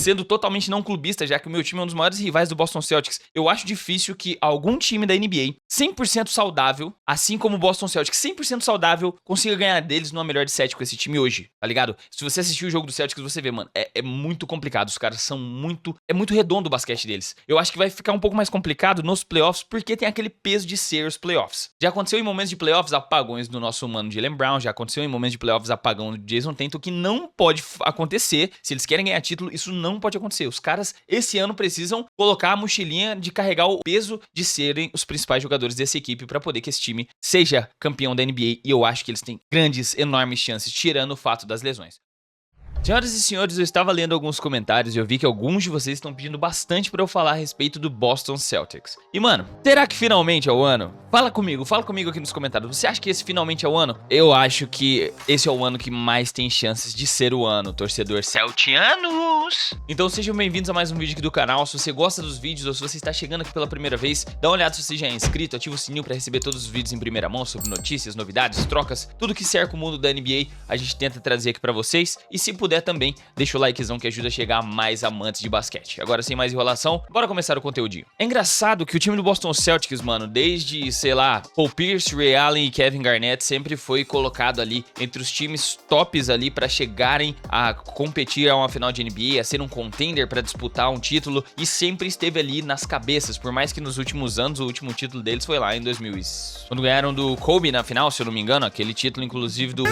sendo totalmente não clubista, já que o meu time é um dos maiores rivais do Boston Celtics, eu acho difícil que algum time da NBA 100% saudável, assim como o Boston Celtics 100% saudável, consiga ganhar deles numa melhor de 7 com esse time hoje, tá ligado? Se você assistir o jogo do Celtics, você vê, mano, é muito complicado, os caras são muito... É muito redondo o basquete deles. Eu acho que vai ficar um pouco mais complicado nos playoffs, porque tem aquele peso de ser os playoffs. Já aconteceu em momentos de playoffs apagões do nosso humano Jaylen Brown, já aconteceu em momentos de playoffs apagão do Jason Tatum, que não pode acontecer. Se eles querem ganhar título, isso não pode acontecer. Os caras, esse ano, precisam colocar a mochilinha de carregar o peso de serem os principais jogadores dessa equipe para poder que esse time seja campeão da NBA, e eu acho que eles têm grandes, enormes chances, tirando o fato das lesões. Senhoras e senhores, eu estava lendo alguns comentários e eu vi que alguns de vocês estão pedindo bastante pra eu falar a respeito do Boston Celtics. E mano, será que finalmente é o ano? Fala comigo aqui nos comentários. Você acha que esse finalmente é o ano? Eu acho que esse é o ano que mais tem chances de ser o ano, torcedor celtianos. Então sejam bem-vindos a mais um vídeo aqui do canal. Se você gosta dos vídeos ou se você está chegando aqui pela primeira vez, dá uma olhada se você já é inscrito, ativa o sininho pra receber todos os vídeos em primeira mão sobre notícias, novidades, trocas, tudo que cerca o mundo da NBA, a gente tenta trazer aqui pra vocês. E se puder também, deixa o likezão que ajuda a chegar a mais amantes de basquete. Agora, sem mais enrolação, bora começar o conteúdinho. É engraçado que o time do Boston Celtics, mano, desde, sei lá, Paul Pierce, Ray Allen e Kevin Garnett sempre foi colocado ali entre os times tops ali pra chegarem a competir a uma final de NBA, a ser um contender pra disputar um título, e sempre esteve ali nas cabeças, por mais que nos últimos anos o último título deles foi lá em 2000, quando ganharam do Kobe na final, se eu não me engano, aquele título inclusive do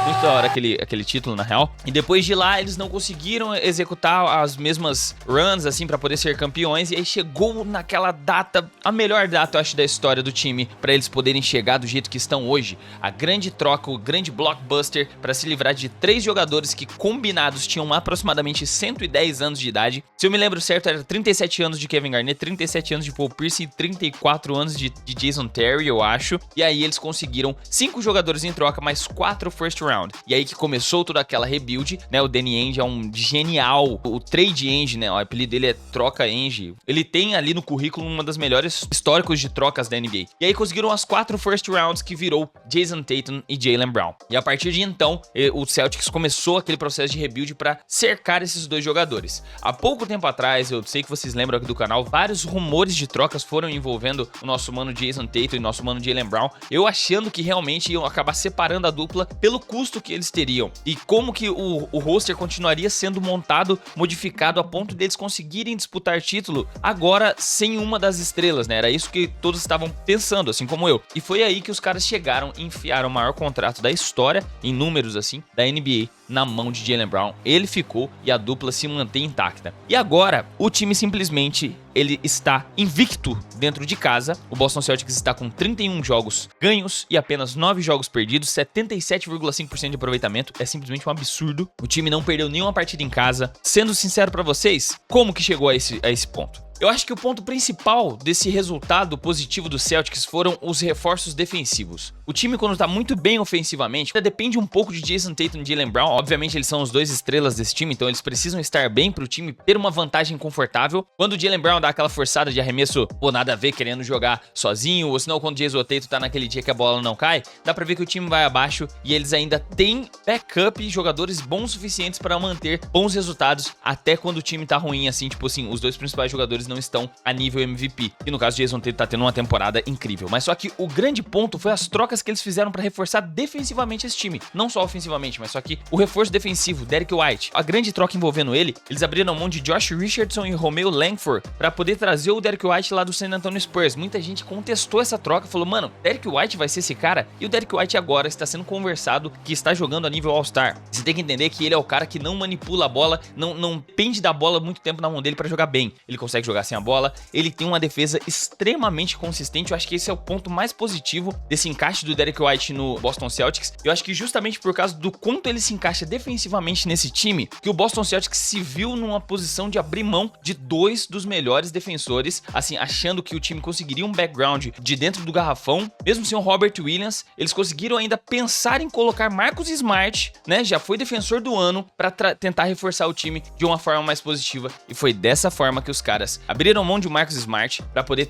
muito da hora aquele título, na real. E depois de lá, eles não conseguiram executar as mesmas runs, assim, pra poder ser campeões. E aí chegou naquela data, a melhor data, eu acho, da história do time, pra eles poderem chegar do jeito que estão hoje. A grande troca, o grande blockbuster, pra se livrar de 3 jogadores que, combinados, tinham aproximadamente 110 anos de idade. Se eu me lembro certo, era 37 anos de Kevin Garnett, 37 anos de Paul Pierce e 34 anos de Jason Terry, eu acho. E aí eles conseguiram 5 jogadores em troca, mais 4 first round. E aí que começou toda aquela rebuild, né? O Danny Ainge é um genial, o Trade Ainge, né? O apelido dele é Troca Ainge. Ele tem ali no currículo uma das melhores históricos de trocas da NBA. E aí conseguiram as 4 first rounds que virou Jason Tatum e Jaylen Brown. E a partir de então, o Celtics começou aquele processo de rebuild para cercar esses 2 jogadores. Há pouco tempo atrás, eu sei que vocês lembram aqui do canal, vários rumores de trocas foram envolvendo o nosso mano Jason Tatum e o nosso mano Jaylen Brown. Eu achando que realmente iam acabar separando a dupla pelo custo que eles teriam e como que o roster continuaria sendo montado, modificado a ponto deles conseguirem disputar título agora sem uma das estrelas, né? Era isso que todos estavam pensando, assim como eu. E foi aí que os caras chegaram e enfiaram o maior contrato da história, em números assim, da NBA na mão de Jaylen Brown. Ele ficou e a dupla se mantém intacta. E agora, o time simplesmente ele está invicto dentro de casa. O Boston Celtics está com 31 jogos ganhos e apenas 9 jogos perdidos, 77,5% de aproveitamento. É simplesmente um absurdo. O time não perdeu nenhuma partida em casa. Sendo sincero pra vocês, como que chegou a esse ponto? Eu acho que o ponto principal desse resultado positivo do Celtics foram os reforços defensivos. O time, quando tá muito bem ofensivamente, depende um pouco de Jason Tatum e Jaylen Brown. Obviamente, eles são os 2 estrelas desse time, então eles precisam estar bem pro time ter uma vantagem confortável. Quando o Jaylen Brown dá aquela forçada de arremesso, pô, nada a ver, querendo jogar sozinho, ou senão quando o Jason Tatum tá naquele dia que a bola não cai, dá pra ver que o time vai abaixo e eles ainda têm backup e jogadores bons o suficientes para manter bons resultados até quando o time tá ruim, assim, tipo assim, os 2 principais jogadores não estão a nível MVP. E no caso, Jason Tatum tá tendo uma temporada incrível. Mas só que o grande ponto foi as trocas que eles fizeram pra reforçar defensivamente esse time. Não só ofensivamente, mas só que o reforço defensivo, Derrick White, a grande troca envolvendo ele, eles abriram mão de Josh Richardson e Romeo Langford pra poder trazer o Derrick White lá do San Antonio Spurs. Muita gente contestou essa troca, falou, mano, Derrick White vai ser esse cara? E o Derrick White agora está sendo conversado que está jogando a nível All-Star. Você tem que entender que ele é o cara que não manipula a bola, não pende da bola muito tempo na mão dele pra jogar bem. Ele consegue jogar sem a bola, ele tem uma defesa extremamente consistente. Eu acho que esse é o ponto mais positivo desse encaixe do Derrick White no Boston Celtics. Eu acho que justamente por causa do quanto ele se encaixa defensivamente nesse time, que o Boston Celtics se viu numa posição de abrir mão de 2 dos melhores defensores, assim, achando que o time conseguiria um background de dentro do garrafão, mesmo sem o Robert Williams. Eles conseguiram ainda pensar em colocar Marcus Smart, né, já foi defensor do ano, pra tentar reforçar o time de uma forma mais positiva, e foi dessa forma que os caras abriram mão de Marcus Smart pra poder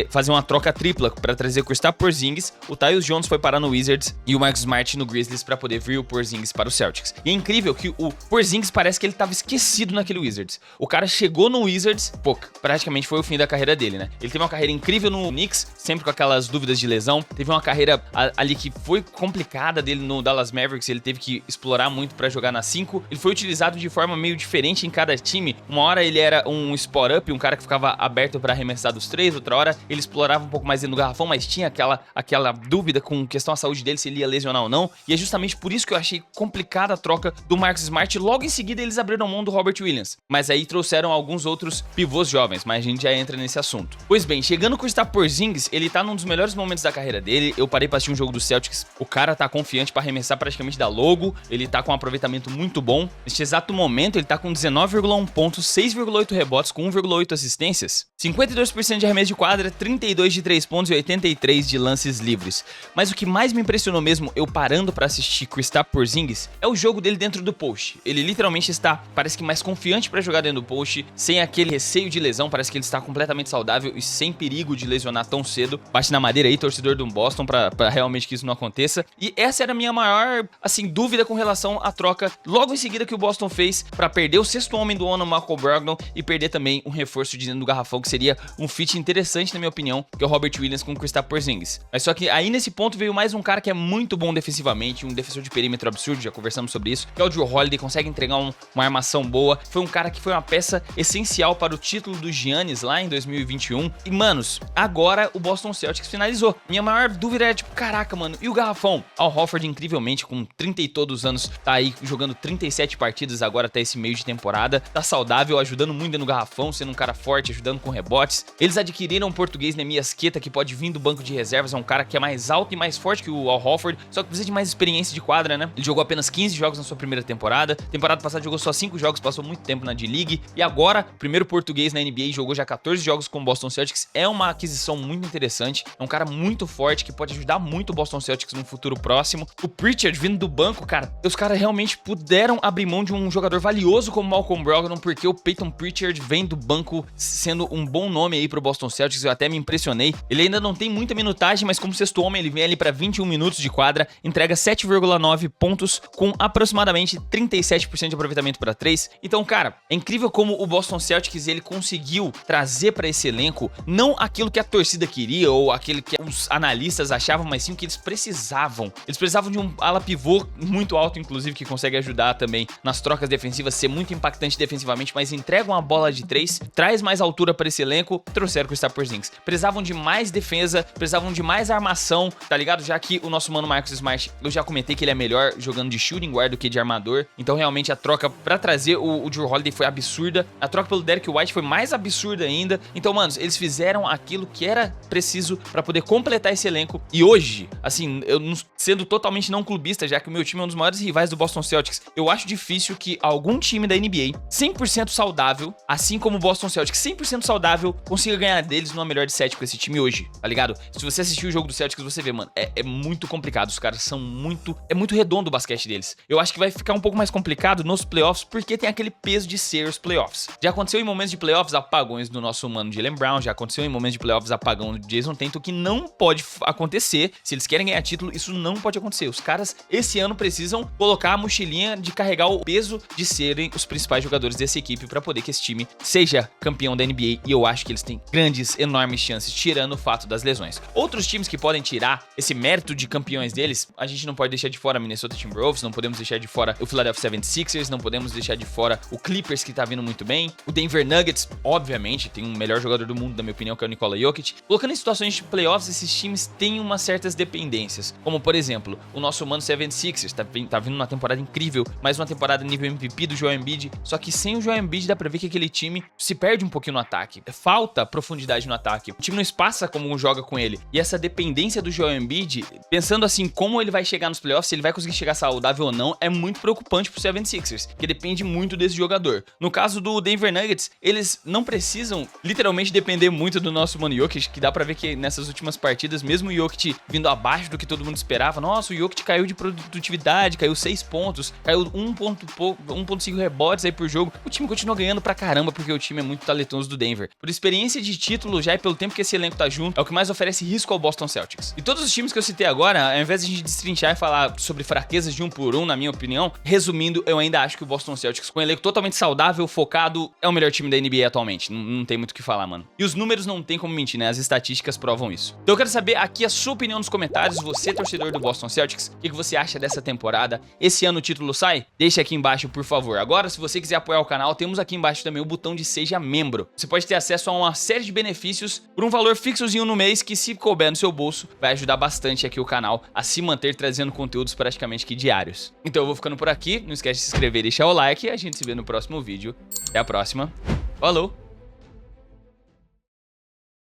fazer uma troca tripla pra trazer o Kristaps Porzingis, o Tyus Jones foi parar no Wizards e o Marcus Smart no Grizzlies pra poder vir o Porzingis para o Celtics. E é incrível que o Porzingis parece que ele tava esquecido naquele Wizards. O cara chegou no Wizards, pô, praticamente foi o fim da carreira dele, né? Ele teve uma carreira incrível no Knicks, sempre com aquelas dúvidas de lesão. Teve uma carreira ali que foi complicada dele no Dallas Mavericks, ele teve que explorar muito pra jogar na 5. Ele foi utilizado de forma meio diferente em cada time. Uma hora ele era um spot-up, um cara que ficava aberto pra arremessar dos 3, outra hora ele explorava um pouco mais dentro do garrafão, mas tinha aquela dúvida com questão à saúde dele, se ele ia lesionar ou não. E é justamente por isso que eu achei complicada a troca do Marcus Smart. Logo em seguida eles abriram mão do Robert Williams, mas aí trouxeram alguns outros pivôs jovens, mas a gente já entra nesse assunto. Pois bem, chegando com o Kristaps Porzingis, ele tá num dos melhores momentos da carreira dele. Eu parei pra assistir um jogo do Celtics, o cara tá confiante pra arremessar praticamente da logo, ele tá com um aproveitamento muito bom. Neste exato momento ele tá com 19,1 pontos, 6,8 rebotes com 1,8 assistências, 52% de arremesso de quadra, 32 de 3 pontos e 83 de lances livres. Mas o que mais me impressionou mesmo, eu parando pra assistir Kristaps Porzingis, é o jogo dele dentro do post. Ele literalmente está, parece que mais confiante pra jogar dentro do post, sem aquele receio de lesão, parece que ele está completamente saudável e sem perigo de lesionar tão cedo. Bate na madeira aí, torcedor do Boston, pra realmente que isso não aconteça. E essa era a minha maior, assim, dúvida com relação à troca logo em seguida que o Boston fez pra perder o sexto homem do ano, Malcolm Brogdon, e perder também um reforço de dentro do garrafão, que seria um fit interessante, na minha opinião, que é o Robert Williams com o Kristaps Porzingis. Mas só que aí nesse ponto veio mais um cara que é muito bom defensivamente, um defensor de perímetro absurdo, já conversamos sobre isso, que é o Jrue Holiday, consegue entregar uma armação boa, foi um cara que foi uma peça essencial para o título do Giannis lá em 2021. E, manos, agora o Boston Celtics finalizou. Minha maior dúvida é tipo, caraca, mano, e o garrafão? Al Horford, incrivelmente, com 30 e todos anos, tá aí jogando 37 partidas agora até esse meio de temporada, tá saudável, ajudando muito no garrafão, sendo um cara forte, ajudando com rebotes. Eles adquiriram um português, Neemias Queta, que pode vir do banco de reservas, é um cara que é mais alto e mais forte que o Al Horford, só que precisa de mais experiência de quadra, né? Ele jogou apenas 15 jogos na sua primeira temporada passada jogou só 5 jogos, passou muito tempo na D-League, e agora, primeiro português na NBA, jogou já 14 jogos com o Boston Celtics, é uma aquisição muito interessante, é um cara muito forte, que pode ajudar muito o Boston Celtics no futuro próximo. O Pritchard vindo do banco, cara, os caras realmente puderam abrir mão de um jogador valioso como Malcolm Brogdon, porque o Peyton Pritchard vem do banco sendo um bom nome aí pro Boston Celtics, eu até me impressionei. Ele ainda não tem muita minutagem, mas como sexto homem, ele vem ali pra 21 minutos de quadra, entrega 7,9 pontos com aproximadamente 37% de aproveitamento para 3. Então, cara, é incrível como o Boston Celtics ele conseguiu trazer para esse elenco não aquilo que a torcida queria ou aquilo que os analistas achavam, mas sim o que eles precisavam. Eles precisavam de um ala pivô muito alto, inclusive, que consegue ajudar também nas trocas defensivas, ser muito impactante defensivamente, mas entrega uma bola de 3, traz mais altura para esse elenco, trouxeram com o Kristaps Porzingis. Precisavam de mais defesa, precisavam de mais armação, tá ligado? Já que o nosso mano Marcus Smart, eu já comentei que ele é melhor jogando de shooting guard do que de armador, então realmente a troca pra trazer o Jrue Holiday foi absurda, a troca pelo Derrick White foi mais absurda ainda. Então, manos, eles fizeram aquilo que era preciso pra poder completar esse elenco. E hoje, assim, eu sendo totalmente não clubista, já que o meu time é um dos maiores rivais do Boston Celtics, eu acho difícil que algum time da NBA 100% saudável, assim como o Boston Celtics 100% saudável, consiga ganhar deles numa melhor de 7 com esse time hoje, tá ligado? Se você assistir o jogo do Celtics, você vê, mano, é muito complicado, os caras são muito... é muito redondo o basquete deles. Eu acho que vai ficar um pouco mais complicado nos playoffs, porque tem aquele peso de ser os playoffs. Já aconteceu em momentos de playoffs apagões do nosso humano Jaylen Brown, já aconteceu em momentos de playoffs apagão do Jason Tatum, que não pode acontecer. Se eles querem ganhar título, isso não pode acontecer. Os caras, esse ano, precisam colocar a mochilinha de carregar o peso de serem os principais jogadores dessa equipe para poder que esse time seja campeão da NBA, e eu acho que eles têm grandes, enormes chances, tirando o fato das lesões. Outros times que podem tirar esse mérito de campeões deles, a gente não pode deixar de fora Minnesota Timberwolves, não podemos deixar de fora o Philadelphia 76ers, não podemos deixar de fora o Clippers, que tá vindo muito bem, o Denver Nuggets, obviamente, tem um melhor jogador do mundo, na minha opinião, que é o Nikola Jokic. Colocando em situações de playoffs, esses times têm umas certas dependências, como por exemplo, o nosso humano 76ers, tá vindo uma temporada incrível, mais uma temporada nível MVP do Joel Embiid, só que sem o Joel Embiid dá pra ver que aquele time se perde um pouquinho no ataque, falta profundidade no ataque, o time não espaça como joga com ele, e essa dependência do Joel Embiid, pensando assim, como ele vai chegar nos playoffs, se ele vai conseguir chegar saudável ou não, é muito preocupante pro 76ers, que depende muito desse jogador. No caso do Denver Nuggets, eles não precisam literalmente depender muito do nosso mano Jokic, que dá pra ver que nessas últimas partidas, mesmo o Jokic vindo abaixo do que todo mundo esperava. Nossa, o Jokic caiu de produtividade, caiu 6 pontos, caiu 1.5 rebotes aí por jogo. O time continua ganhando pra caramba, porque o time é muito talentoso do Denver. Por experiência de título já e pelo tempo que esse elenco tá junto, é o que mais oferece risco ao Boston Celtics. E todos os times que eu citei agora, ao invés de a gente destrinchar e falar sobre fraquezas de um por um, na minha opinião, resumindo, eu ainda acho que o Boston Celtics, com um elenco totalmente saudável, focado, é o melhor time da NBA atualmente. Não tem muito o que falar, mano. E os números não tem como mentir, né? As estatísticas provam isso. Então eu quero saber aqui a sua opinião nos comentários. Você, torcedor do Boston Celtics, o que você acha dessa temporada? Esse ano o título sai? Deixa aqui embaixo, por favor. Agora, se você quiser apoiar o canal, temos aqui embaixo também o botão de Seja Membro. Você pode ter acesso a uma série de benefícios por um valor fixozinho no mês que, se couber no seu bolso, vai ajudar bastante aqui o canal a se manter trazendo conteúdos praticamente que diários. Então eu vou ficando por aqui. Não esquece de se inscrever e deixar o like. E a gente se vê no próximo vídeo. Até a próxima. Falou!